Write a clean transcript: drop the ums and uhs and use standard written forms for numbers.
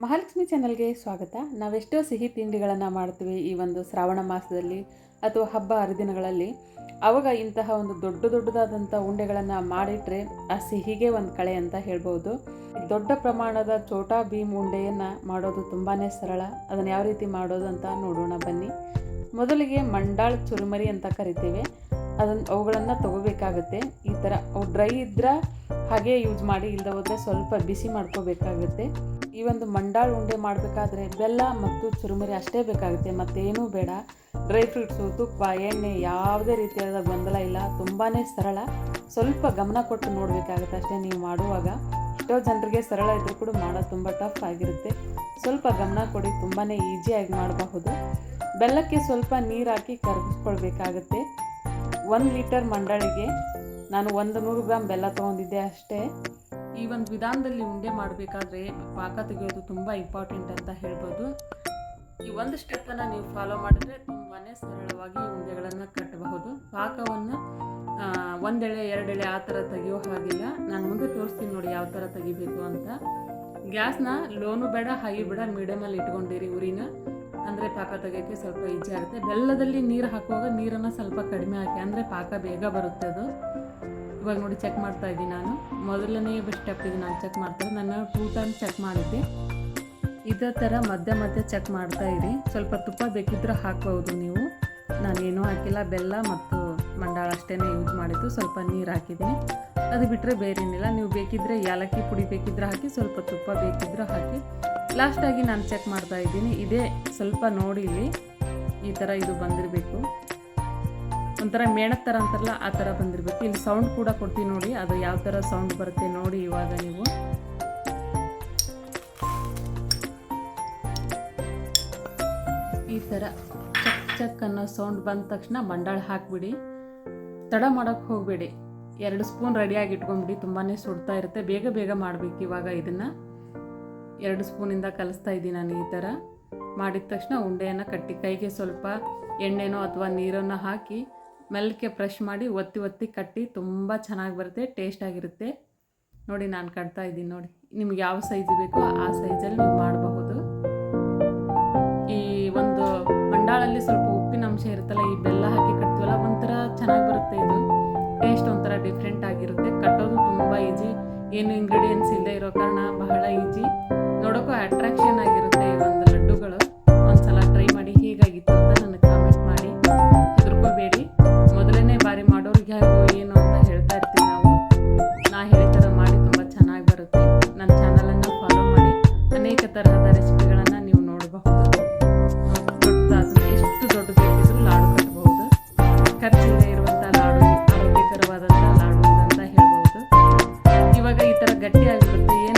ಮಹಾಲಕ್ಷ್ಮಿ ಚಾನಲ್ಗೆ ಸ್ವಾಗತ. ನಾವೆಷ್ಟೋ ಸಿಹಿ ತಿಂಡಿಗಳನ್ನು ಮಾಡ್ತೀವಿ ಈ ಒಂದು ಶ್ರಾವಣ ಮಾಸದಲ್ಲಿ ಅಥವಾ ಹಬ್ಬ ಹರಿದಿನಗಳಲ್ಲಿ. ಆವಾಗ ಇಂತಹ ಒಂದು ದೊಡ್ಡದಾದಂಥ ಉಂಡೆಗಳನ್ನು ಮಾಡಿಟ್ರೆ ಆ ಸಿಹಿಗೆ ಒಂದು ಕಳೆ ಅಂತ ಹೇಳ್ಬೋದು. ದೊಡ್ಡ ಪ್ರಮಾಣದ ಛೋಟಾ ಭೀಮ್ ಉಂಡೆಯನ್ನು ಮಾಡೋದು ತುಂಬಾ ಸರಳ. ಅದನ್ನು ಯಾವ ರೀತಿ ಮಾಡೋದು ಅಂತ ನೋಡೋಣ ಬನ್ನಿ. ಮೊದಲಿಗೆ ಮಂಡಾಳು ಚುರುಮರಿ ಅಂತ ಕರಿತೇವೆ. ಅವುಗಳನ್ನು ತಗೋಬೇಕಾಗುತ್ತೆ. ಈ ಥರ ಅವು ಡ್ರೈ ಇದ್ರೆ ಹಾಗೆ ಯೂಸ್ ಮಾಡಿ, ಇಲ್ಲದ ಹೋದರೆ ಸ್ವಲ್ಪ ಬಿಸಿ ಮಾಡ್ಕೋಬೇಕಾಗುತ್ತೆ. ಈ ಒಂದು ಮಂಡಾಳು ಉಂಡೆ ಮಾಡಬೇಕಾದ್ರೆ ಬೆಲ್ಲ ಮತ್ತು ಚುರುಮುರಿ ಅಷ್ಟೇ ಬೇಕಾಗುತ್ತೆ, ಮತ್ತೇನೂ ಬೇಡ. ಡ್ರೈ ಫ್ರೂಟ್ಸು, ತುಪ್ಪ, ಎಣ್ಣೆ ಯಾವುದೇ ರೀತಿಯಾದ ಗೊಂದಲ ಇಲ್ಲ. ತುಂಬಾ ಸರಳ. ಸ್ವಲ್ಪ ಗಮನ ಕೊಟ್ಟು ನೋಡಬೇಕಾಗುತ್ತೆ ಅಷ್ಟೇ ನೀವು ಮಾಡುವಾಗ. ಎಷ್ಟೋ ಜನರಿಗೆ ಸರಳ ಇದ್ರೂ ಕೂಡ ಮಾಡೋದು ತುಂಬ ಟಫ್ ಆಗಿರುತ್ತೆ. ಸ್ವಲ್ಪ ಗಮನ ಕೊಡಿ, ತುಂಬಾ ಈಸಿಯಾಗಿ ಮಾಡಬಹುದು. ಬೆಲ್ಲಕ್ಕೆ ಸ್ವಲ್ಪ ನೀರು ಹಾಕಿ ಕರಗಿಸ್ಕೊಳ್ಬೇಕಾಗುತ್ತೆ. 1 ಲೀಟರ್ ಮಂಡಾಳಿಗೆ ನಾನು 100 ಗ್ರಾಮ್ ಬೆಲ್ಲ ತೊಗೊಂಡಿದ್ದೆ ಅಷ್ಟೇ. ಈ ಒಂದು ವಿಧಾನದಲ್ಲಿ ಉಂಡೆ ಮಾಡಬೇಕಾದ್ರೆ ಪಾಕ ತೆಗೆಯೋದು ತುಂಬ ಇಂಪಾರ್ಟೆಂಟ್ ಅಂತ ಹೇಳ್ಬೋದು. ಈ ಒಂದು ಸ್ಟೆಪ್ಪನ್ನು ನೀವು ಫಾಲೋ ಮಾಡಿದ್ರೆ ತುಂಬಾ ಸರಳವಾಗಿ ಉಂಡೆಗಳನ್ನು ಕಟ್ಟಬಹುದು. ಪಾಕವನ್ನು ಒಂದೆಳೆ 2 ಎಳೆ ಆ ಥರ ತೆಗಿಯೋ ಹಾಗಿಲ್ಲ. ನಾನು ಮುಂದೆ ತೋರಿಸ್ತೀನಿ ನೋಡಿ ಯಾವ ಥರ ತೆಗಿಬೇಕು ಅಂತ. ಗ್ಯಾಸ್ನ ಲೋನು ಬೇಡ, ಹೈ ಬೇಡ, ಮೀಡಿಯಮಲ್ಲಿ ಇಟ್ಕೊಂಡಿರಿ ಉರಿನ. ಅಂದರೆ ಪಾಕ ತೆಗೆಯೋಕ್ಕೆ ಸ್ವಲ್ಪ ಈಜಿ ಆಗುತ್ತೆ. ಬೆಲ್ಲದಲ್ಲಿ ನೀರು ಹಾಕುವಾಗ ನೀರನ್ನು ಸ್ವಲ್ಪ ಕಡಿಮೆ ಹಾಕಿ, ಅಂದರೆ ಪಾಕ ಬೇಗ ಬರುತ್ತೆ ಅದು. ಇವಾಗ ನೋಡಿ ಚೆಕ್ ಮಾಡ್ತಾ ಇದ್ದೀನಿ ನಾನು. ಮೊದಲನೇ ಸ್ಟೆಪ್ ಇದು ನಾನು ಚೆಕ್ ಮಾಡ್ತೀನಿ. ನಾನು 2 ಟೈಮ್ ಚೆಕ್ ಮಾಡಿದ್ದೆ. ಇದೇ ಥರ ಮಧ್ಯೆ ಚೆಕ್ ಮಾಡ್ತಾ ಇರಿ. ಸ್ವಲ್ಪ ತುಪ್ಪ ಬೇಕಿದ್ರೆ ಹಾಕ್ಬೋದು ನೀವು. ನಾನೇನೂ ಹಾಕಿಲ್ಲ, ಬೆಲ್ಲ ಮತ್ತು ಮಂಡಾಳ ಅಷ್ಟೇ ಯೂಸ್ ಮಾಡಿದ್ದು. ಸ್ವಲ್ಪ ನೀರು ಹಾಕಿದ್ದೀನಿ, ಅದು ಬಿಟ್ಟರೆ ಬೇರೆ ಏನಿಲ್ಲ. ನೀವು ಬೇಕಿದ್ದರೆ ಏಲಕ್ಕಿ ಪುಡಿ ಬೇಕಿದ್ರೆ ಹಾಕಿ, ಸ್ವಲ್ಪ ತುಪ್ಪ ಬೇಕಿದ್ರೆ ಹಾಕಿ. ಲಾಸ್ಟಾಗಿ ನಾನು ಚೆಕ್ ಮಾಡ್ತಾ ಇದ್ದೀನಿ. ಇದೇ ಸ್ವಲ್ಪ ನೋಡಿ ಇಲ್ಲಿ ಈ ಥರ ಇದು ಬಂದಿರಬೇಕು. ಒಂಥರ ಮೇಣದ ಥರ ಅಂತಾರಲ್ಲ ಆ ಥರ ಬಂದಿರಬೇಕು. ಇಲ್ಲಿ ಸೌಂಡ್ ಕೂಡ ಕೊಡ್ತೀನಿ ನೋಡಿ, ಅದು ಯಾವ ಥರ ಸೌಂಡ್ ಬರುತ್ತೆ ನೋಡಿ ಇವಾಗ ನೀವು. ಈ ಥರ ಚಕ್ ಚಕ್ ಅನ್ನೋ ಸೌಂಡ್ ಬಂದ ತಕ್ಷಣ ಮಂಡಾಳ ಹಾಕಿಬಿಡಿ. ತಡ ಮಾಡೋಕ್ಕೆ ಹೋಗಬೇಡಿ. 2 ಸ್ಪೂನ್ ರೆಡಿಯಾಗಿ ಇಟ್ಕೊಂಬಿಡಿ. ತುಂಬಾ ಸುಡ್ತಾ ಇರುತ್ತೆ. ಬೇಗ ಮಾಡಬೇಕು. ಇವಾಗ ಇದನ್ನು 2 ಸ್ಪೂನಿಂದ ಕಲಿಸ್ತಾ ಇದ್ದೀನಿ ನಾನು. ಈ ಥರ ಮಾಡಿದ ತಕ್ಷಣ ಉಂಡೆಯನ್ನು ಕಟ್ಟಿ ಕೈಗೆ ಸ್ವಲ್ಪ ಎಣ್ಣೆನೋ ಅಥವಾ ನೀರನ್ನು ಹಾಕಿ ಮೆಲ್ಲಕ್ಕೆ ಫ್ರೆಶ್ ಮಾಡಿ ಒತ್ತಿ ಕಟ್ಟಿ. ತುಂಬ ಚೆನ್ನಾಗಿ ಬರುತ್ತೆ, ಟೇಸ್ಟಾಗಿರುತ್ತೆ. ನೋಡಿ ನಾನು ಕಟ್ತಾ ಇದ್ದೀನಿ ನೋಡಿ. ನಿಮ್ಗೆ ಯಾವ ಸೈಜ್ ಬೇಕೋ ಆ ಸೈಜಲ್ಲಿ ನೀವು ಮಾಡಬಹುದು. ಈ ಒಂದು ಮಂಡಾಳಲ್ಲಿ ಸ್ವಲ್ಪ ಉಪ್ಪಿನ ಅಂಶ ಇರುತ್ತಲ್ಲ, ಈ ಬೆಲ್ಲ ಹಾಕಿ ಕಟ್ತೀವಲ್ಲ, ಒಂಥರ ಚೆನ್ನಾಗಿ ಬರುತ್ತೆ. ಇದು ಟೇಸ್ಟ್ ಒಂಥರ ಡಿಫ್ರೆಂಟ್ ಆಗಿರುತ್ತೆ. ಕಟ್ಟೋದು ತುಂಬ ಈಜಿ. ಏನು ಇಂಗ್ರೀಡಿಯೆಂಟ್ಸ್ ಇಲ್ಲದೆ ಇರೋ ಕಾರಣ ಬಹಳ ಈಜಿ. ನೋಡೋಕ್ಕೂ ಅಟ್ರಾಕ್ಷನ್ ಆಗಿರುತ್ತೆ ಈ ಒಂದು ಲಡ್ಡುಗಳು. ಒಂದ್ಸಲ ಟ್ರೈ ಮಾಡಿ ಹೇಗಾಗಿತ್ತು ಅಂತ ನನಗೆ ಕಾಮೆಂಟ್ ಮಾಡಿ. ಹೆದರ್ಕೋಬೇಡಿ. ಮೊದಲನೇ ಬಾರಿ ಮಾಡೋರಿಗೆ ಏನು ಅಂತ ಹೇಳ್ತಾ ಇರ್ತೀವಿ ನಾವು. ನಾ ಹೇಳಿದ ಥರ ಮಾಡಿ, ತುಂಬ ಚೆನ್ನಾಗಿ ಬರುತ್ತೆ. ನನ್ನ ಚಾನಲನ್ನು ಫಾಲೋ ಮಾಡಿ. ಅನೇಕ ತರಹದ ರೆಸಿಪಿಗಳನ್ನು ನೀವು ನೋಡಬಹುದು. ದೊಡ್ಡದಾದ ಎಷ್ಟು ದೊಡ್ಡ ಬೇಕಿದ್ರೂ ಲಾಡು ಕಟ್ಟಬಹುದು. ಖರ್ಚಿಲ್ಲದೆ ಇರುವಂಥ ಲಾಡು, ಆರೋಗ್ಯಕರವಾದಂಥ ಲಾಡು ಅಂತ ಹೇಳ್ಬೋದು. ಇವಾಗ ಈ ಥರ ಗಟ್ಟಿಯಾಗಿರುತ್ತೆ. ಏನು